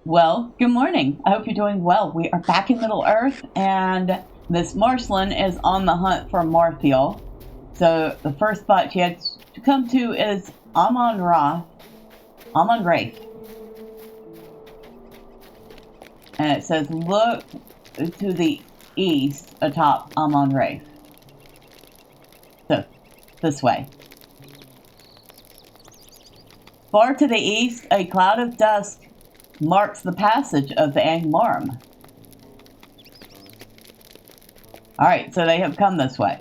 Well, good morning. I hope you're doing well. We are back in Middle Earth, and Miss Marcellene is on the hunt for Amarthiel. So the first spot she has to come to is Amon Wraith. And it says, look to the east atop Amon Wraith. So, this way. Far to the east, a cloud of dust marks the passage of the Angmarim. Alright, so they have come this way.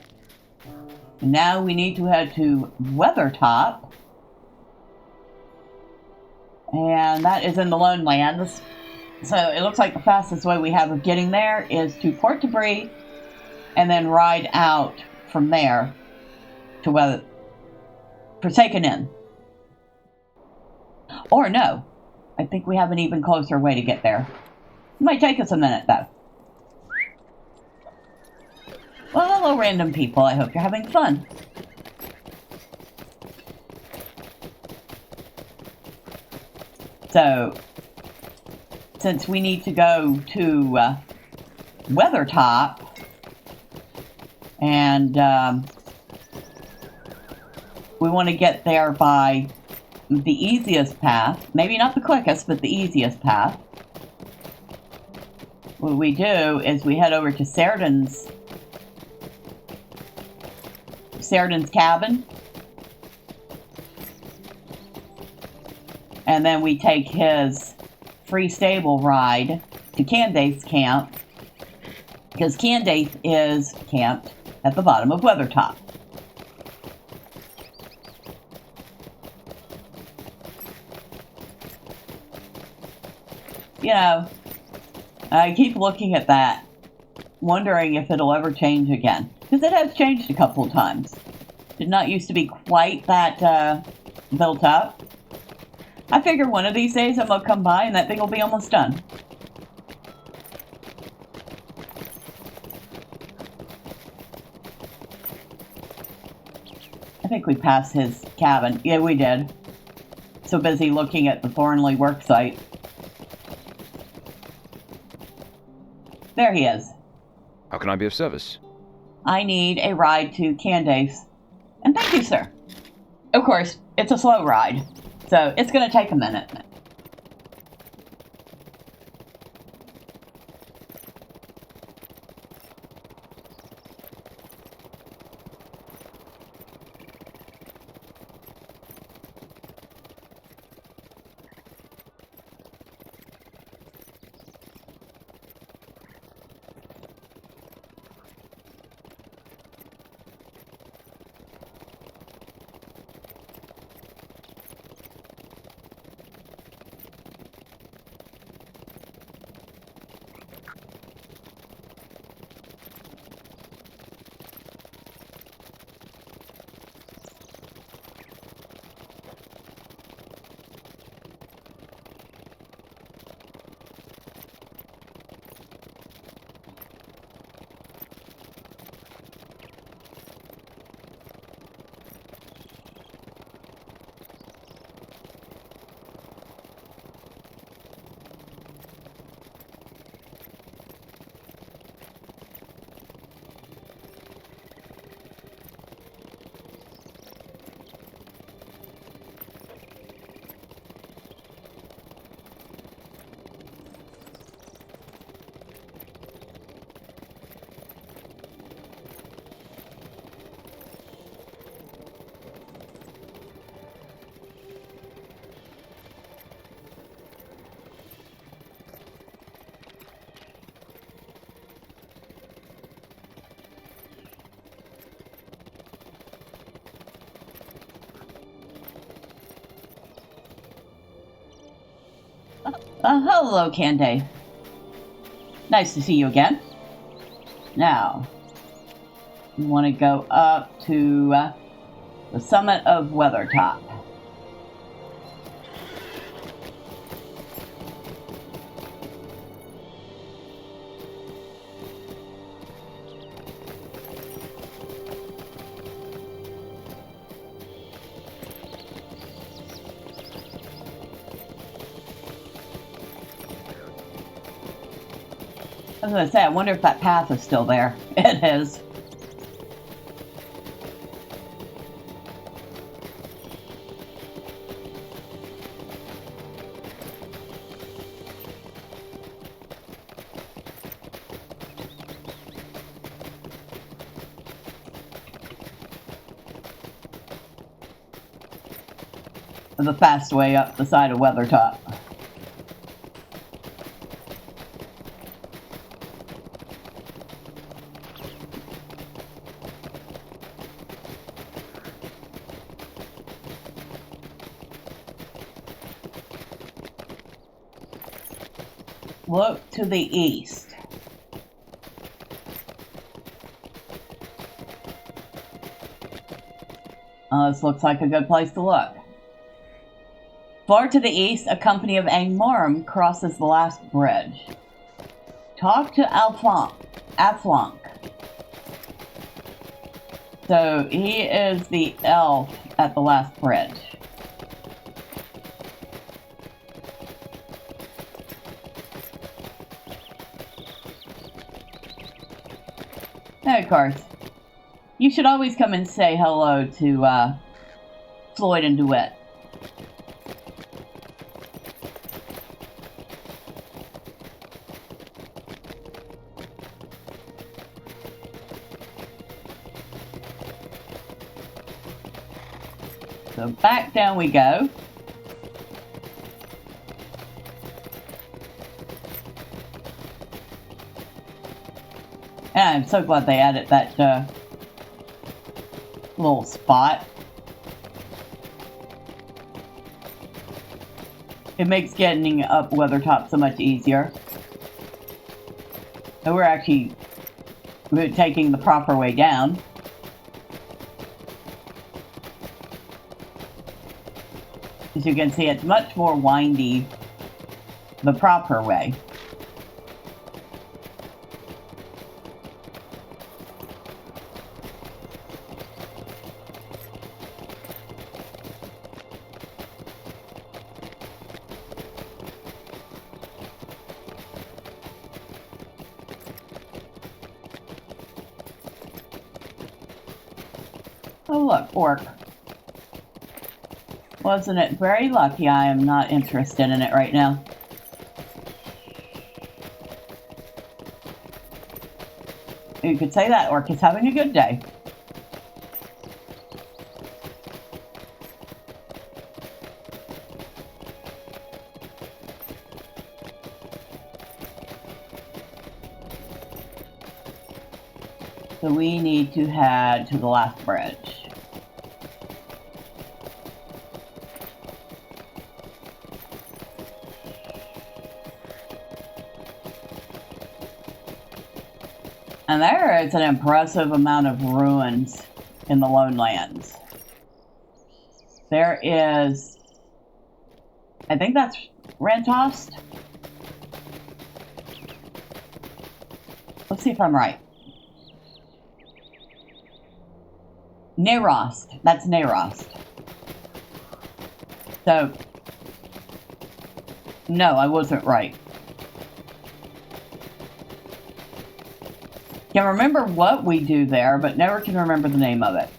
Now we need to head to Weathertop. And that is in the Lone Lands. So it looks like the fastest way we have of getting there is to Port Debris and then ride out from there to Forsaken Inn. Or no, I think we have an even closer way to get there. It might take us a minute though. Well, hello random people, I hope you're having fun. So, since we need to go to Weathertop, and we want to get there by the easiest path, maybe not the quickest, but the easiest path. What we do is we head over to Cerdin's cabin, and then we take his free stable ride to Candelleth's camp, because Candelleth is camped at the bottom of Weathertop. You know, I keep looking at that, wondering if it'll ever change again. Because it has changed a couple of times. Did not used to be quite that built up. I figure one of these days I'm going to come by and that thing will be almost done. I think we passed his cabin. Yeah, we did. So busy looking at the Thornley worksite. There he is. How can I be of service? I need a ride to Candelleth. And thank you, sir. Of course, it's a slow ride, so it's going to take a minute. Hello, Candelleth. Nice to see you again. Now, we want to go up to the summit of Weathertop. was going to say, I wonder if that path is still there. It is. The fast way up the side of Weathertop. Look to the east. This looks like a good place to look. Far to the east, a company of Angmarim crosses the last bridge. Talk to Athlank. So he is the elf at the last bridge. And of course, you should always come and say hello to Floyd and DeWitt. So back down we go. And I'm so glad they added that little spot. It makes getting up Weathertop so much easier. And we're taking the proper way down. As you can see, it's much more windy the proper way. Oh look, orc. Wasn't it very lucky I am not interested in it right now? You could say that orc is having a good day. So we need to head to the last bridge. And there is an impressive amount of ruins in the Lone Lands. There is, I think that's Rantost. Let's see if I'm right. Narost. That's Narost. So, no, I wasn't right. Can remember what we do there, but never can remember the name of it.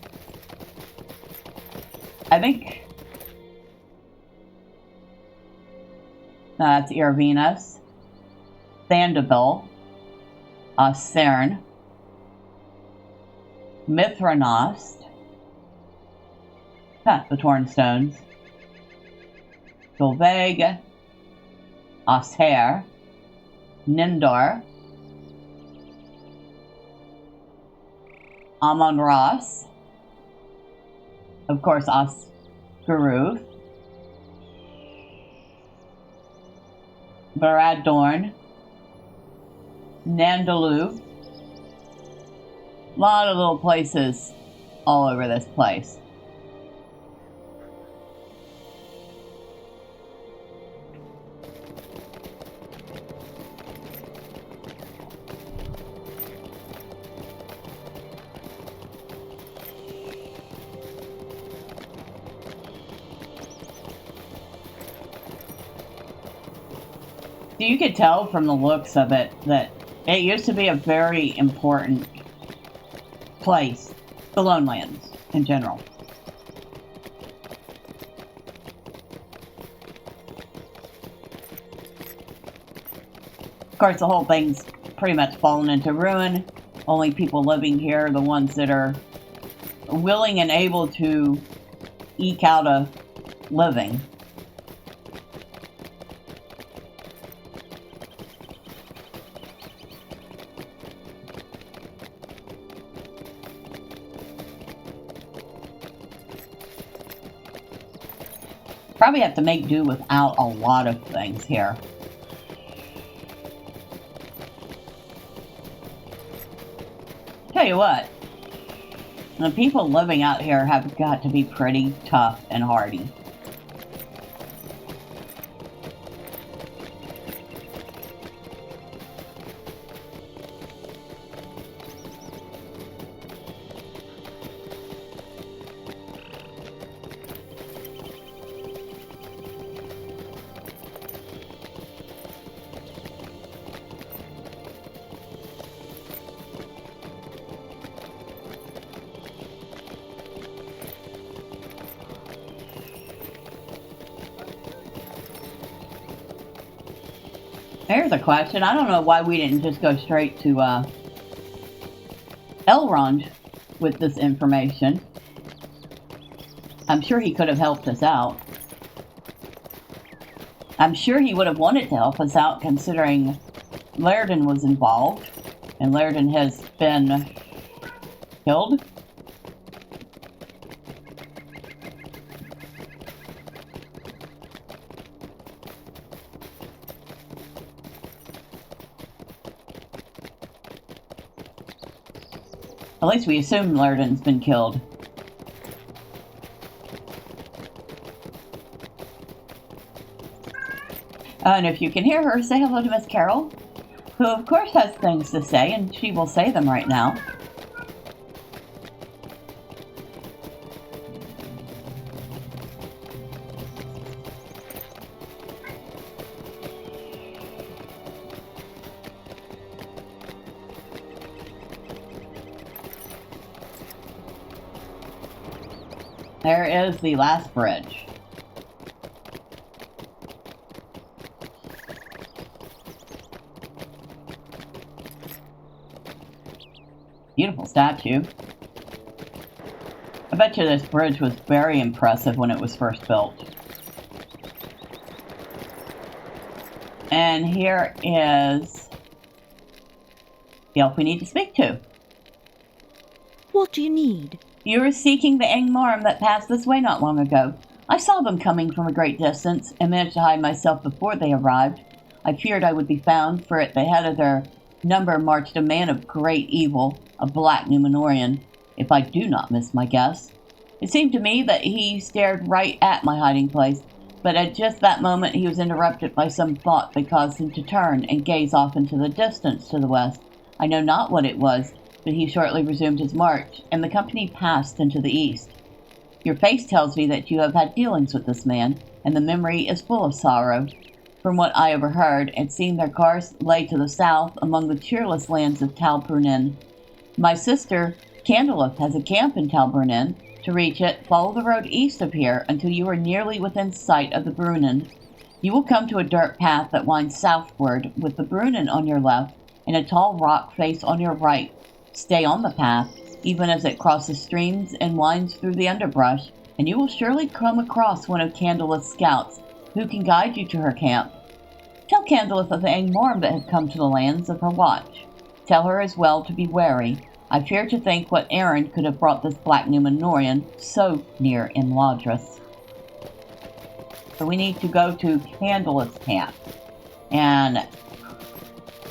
I think that's Irvinus, Thandeville, Cern, Mithranost, the Tornstones, Gulveg, Oshair, Nindor, Amon Ross, of course, Osgaruth, Baradorn, Nandaloo. A lot of little places all over this place. You could tell from the looks of it that It used to be a very important place, the Lonelands in general. Of course, the whole thing's pretty much fallen into ruin. Only people living here are the ones that are willing and able to eke out a living. Probably have to make do without a lot of things here. Tell you what, the people living out here have got to be pretty tough and hardy. Here's a question. I don't know why we didn't just go straight to Elrond with this information. I'm sure he could have helped us out. I'm sure he would have wanted to help us out considering Lairdon was involved. And Lairdon has been killed. At least we assume Lairdon's been killed. And if you can hear her, say hello to Miss Carol, who of course has things to say, and she will say them right now. There is the last bridge. Beautiful statue. I bet you this bridge was very impressive when it was first built. And here is the elf we need to speak to. What do you need? You were seeking the Angmarim that passed this way not long ago. I saw them coming from a great distance and managed to hide myself before they arrived. I feared I would be found, for at the head of their number marched a man of great evil, a black Numenorian, if I do not miss my guess. It seemed to me that he stared right at my hiding place, but at just that moment he was interrupted by some thought that caused him to turn and gaze off into the distance to the west. I know not what it was, but he shortly resumed his march, and the company passed into the east. Your face tells me that you have had dealings with this man, and the memory is full of sorrow. From what I overheard, it seemed their course lay to the south among the cheerless lands of Tal Bruinen. My sister, Candelleth, has a camp in Tal Bruinen. To reach it, follow the road east of here until you are nearly within sight of the Bruinen. You will come to a dirt path that winds southward, with the Bruinen on your left and a tall rock face on your right. Stay on the path, even as it crosses streams and winds through the underbrush, and you will surely come across one of Candelleth's scouts, who can guide you to her camp. Tell Candelleth of the Angmarim that have come to the lands of her watch. Tell her as well to be wary. I fear to think what errand could have brought this black Numenorian so near Imladris. So we need to go to Candelleth's camp. And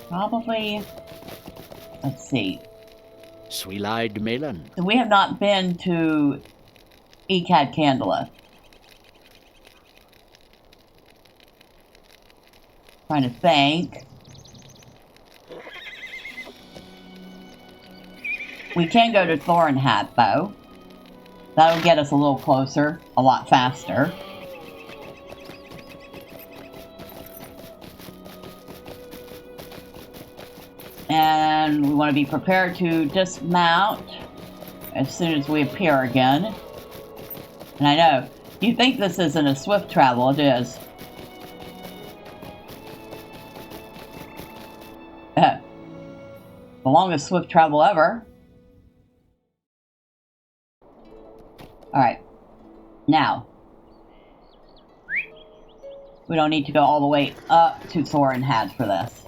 probably, let's see. Swilide Melan. So we have not been to Ecad Candelleth. Trying to think. We can go to Thorinhat, though. That'll get us a little closer, a lot faster. And we want to be prepared to dismount as soon as we appear again. And I know, you think this isn't a swift travel, it is. The longest swift travel ever. Alright. Now. We don't need to go all the way up to Thorinhad for this.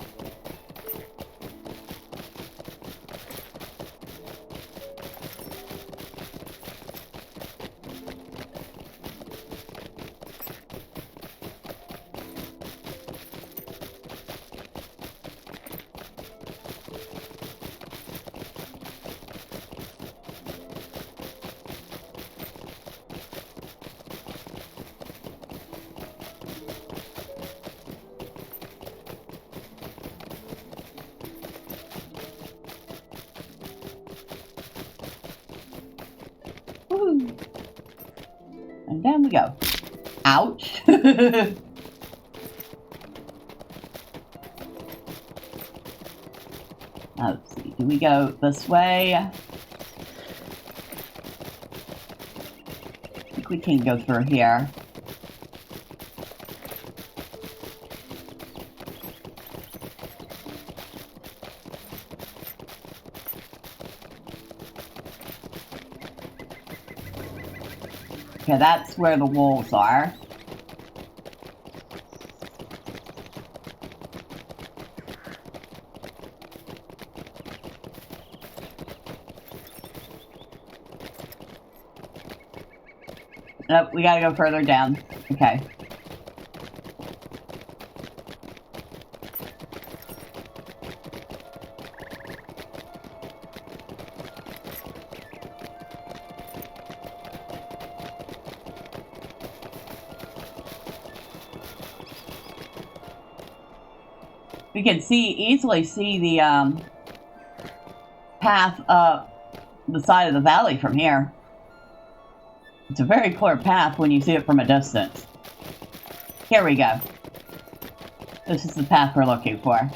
And then we go. Ouch. Let's see. Do we go this way? I think we can go through here. Okay, that's where the wolves are. Nope, we gotta go further down. Okay. We can easily see the path up the side of the valley from here. It's a very clear path when you see it from a distance. Here we go. This is the path we're looking for.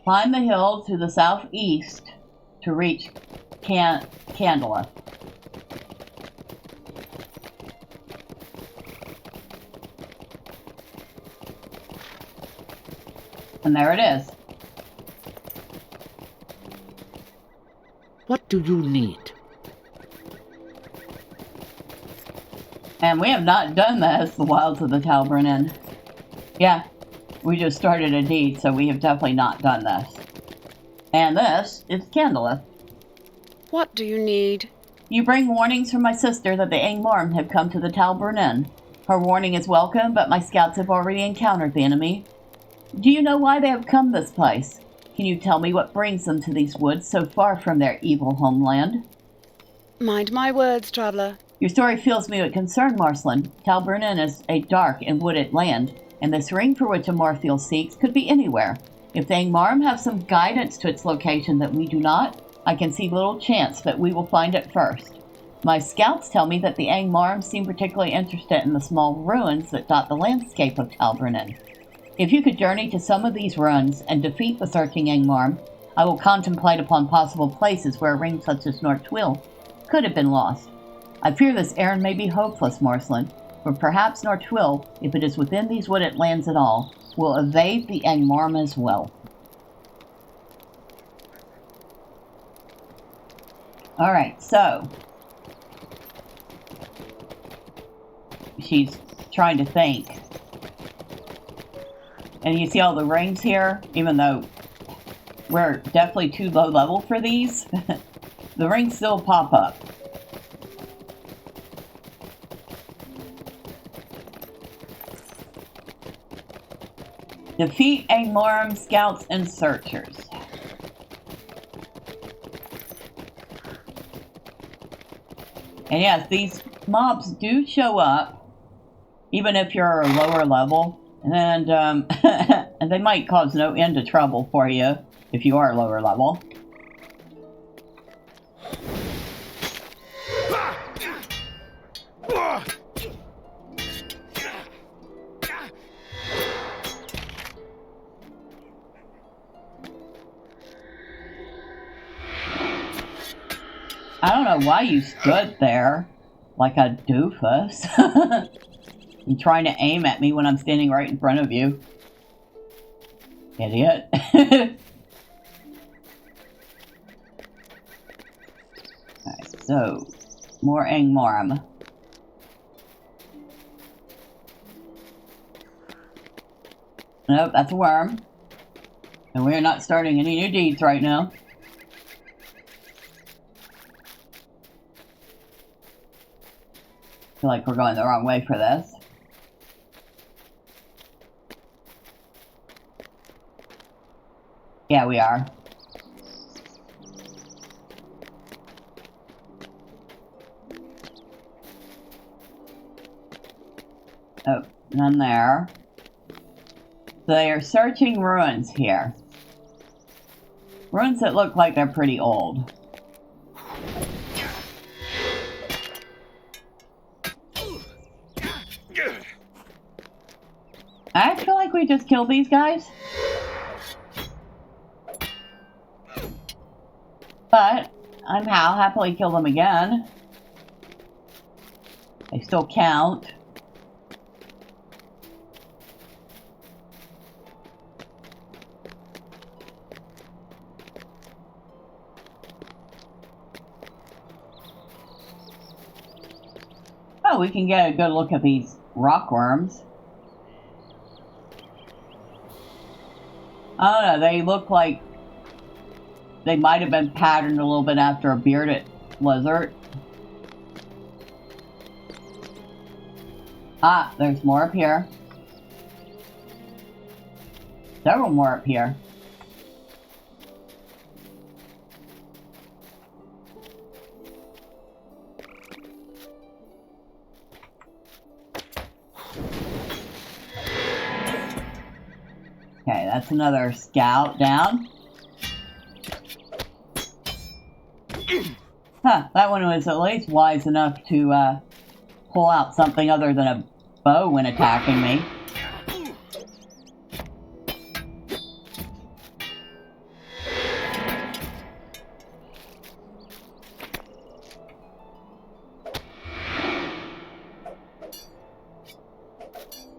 Climb the hill to the southeast to reach Candelleth. And there it is. What do you need? And we have not done this, the wilds of the Tal Bruinen. Yeah. We just started a deed, so we have definitely not done this. And this is Candelleth. What do you need? You bring warnings from my sister that the Angmarim have come to the Tal Bruinen. Her warning is welcome, but my scouts have already encountered the enemy. Do you know why they have come this place? Can you tell me what brings them to these woods so far from their evil homeland? Mind my words, traveller. Your story fills me with concern, Marcellene. Tal Bruinen is a dark and wooded land, and this ring for which Amarthiel seeks could be anywhere. If the Angmarim have some guidance to its location that we do not, I can see little chance that we will find it first. My scouts tell me that the Angmarim seem particularly interested in the small ruins that dot the landscape of Tal Bruinen. If you could journey to some of these ruins and defeat the searching Angmarim, I will contemplate upon possible places where a ring such as Narchuil could have been lost. I fear this errand may be hopeless, Marcellene, but perhaps Narchuil, if it is within these wooded lands at all, will evade the Angmarim as well. Alright, so she's trying to think. And you see all the rings here, even though we're definitely too low level for these, the rings still pop up. Defeat Angmarim scouts and searchers. And yes, these mobs do show up, even if you're a lower level, and and they might cause no end of trouble for you if you are lower level. I don't know why you stood there like a doofus. And trying to aim at me when I'm standing right in front of you. Idiot. Alright, so more Angmarim. Nope, that's a worm. And we're not starting any new deeds right now. I feel like we're going the wrong way for this. Yeah, we are. Oh, none there. So they are searching ruins here. Ruins that look like they're pretty old. I feel like we just killed these guys. But I'll happily kill them again. They still count. Oh, we can get a good look at these rockworms. I don't know, they look like they might have been patterned a little bit after a bearded lizard. Ah, there's more up here. Several more up here. Okay, that's another scout down. Huh, that one was at least wise enough to pull out something other than a bow when attacking me.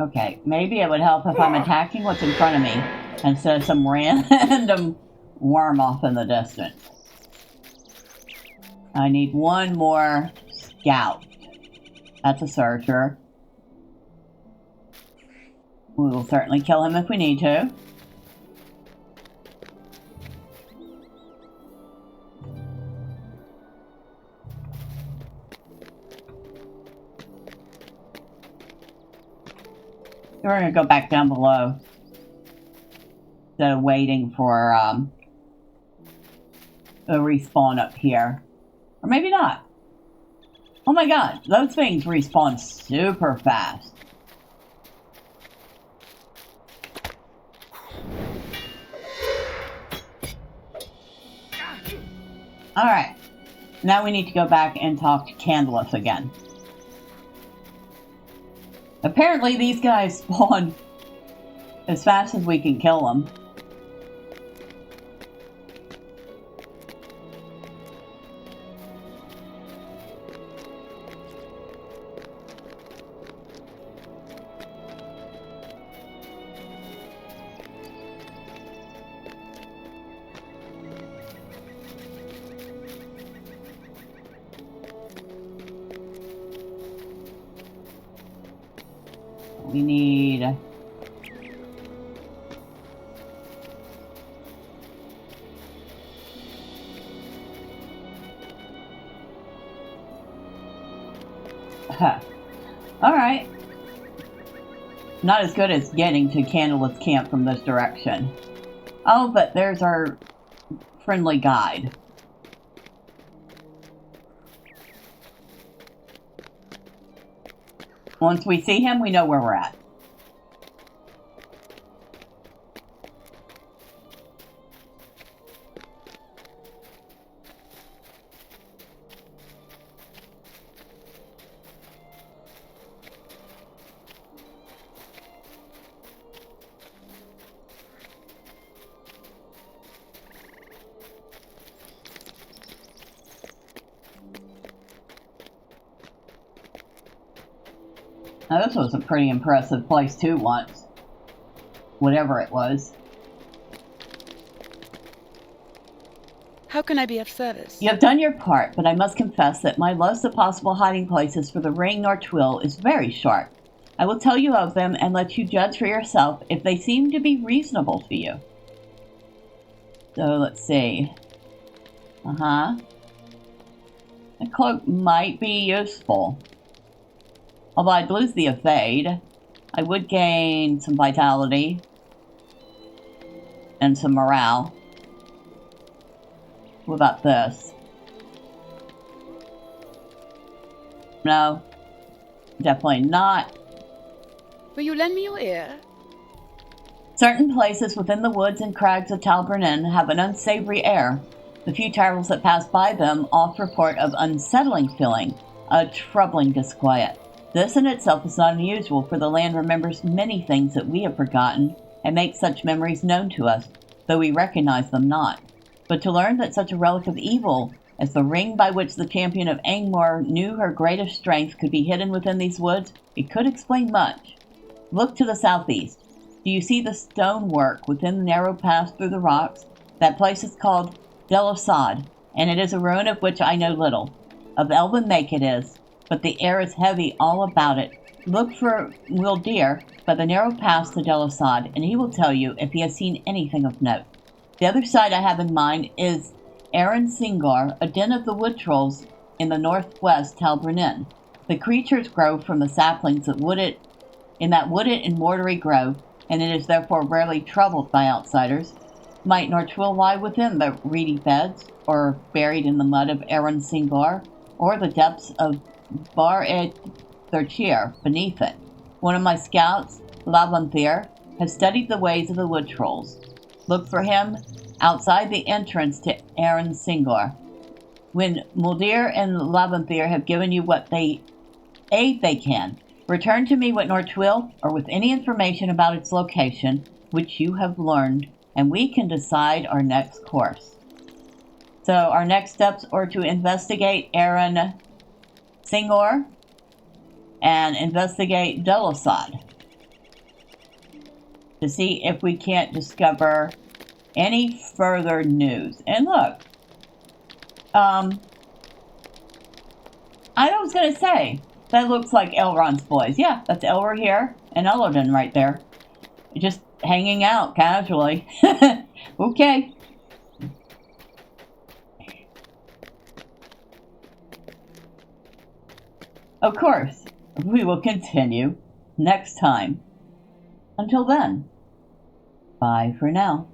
Okay, maybe it would help if I'm attacking what's in front of me instead of some random worm off in the distance. I need one more scout. That's a searcher. We will certainly kill him if we need to. We're going to go back down below instead of waiting for a respawn up here. Or maybe not. Oh my god, those things respawn super fast. Alright, now we need to go back and talk to Candelleth again. Apparently these guys spawn as fast as we can kill them. We need... Huh. Alright. Not as good as getting to Candelleth camp from this direction. Oh, but there's our friendly guide. Once we see him, we know where we're at. Now, this was a pretty impressive place, too, once. Whatever it was. How can I be of service? You have done your part, but I must confess that my list of possible hiding places for the ring Narchuil is very short. I will tell you of them and let you judge for yourself if they seem to be reasonable to you. So, let's see. A cloak might be useful. Although I'd lose the evade, I would gain some vitality and some morale. What about this? No, definitely not. Will you lend me your ear? Certain places within the woods and crags of Tal Bruinen have an unsavory air. The few travellers that pass by them oft report of unsettling feeling, a troubling disquiet. This in itself is not unusual, for the land remembers many things that we have forgotten, and makes such memories known to us, though we recognize them not. But to learn that such a relic of evil as the ring by which the champion of Angmar knew her greatest strength could be hidden within these woods, it could explain much. Look to the southeast. Do you see the stonework within the narrow pass through the rocks? That place is called Candelleth, and it is a ruin of which I know little. Of elven make it is, but the air is heavy all about it. Look for Wildir by the narrow pass to Candelleth, and he will tell you if he has seen anything of note. The other site I have in mind is Singor, a den of the wood trolls in the northwest Tal Bruinen. The creatures grow from the saplings that wooded and mortary grove, and it is therefore rarely troubled by outsiders. Might Narchuil lie within the reedy beds, or buried in the mud of Singor, or the depths of Bar et Thurchier beneath it. One of my scouts, Lavanthier, has studied the ways of the wood trolls. Look for him outside the entrance to Singor. When Muldir and Lavanthier have given you what aid they can, return to me with Narchuil or with any information about its location which you have learned, and we can decide our next course. So our next steps are to investigate Singor and investigate Candelleth to see if we can't discover any further news. And look, I was going to say, that looks like Elrond's boys. Yeah, that's Elra here and Elodin right there. Just hanging out casually. Okay. Of course, we will continue next time. Until then, bye for now.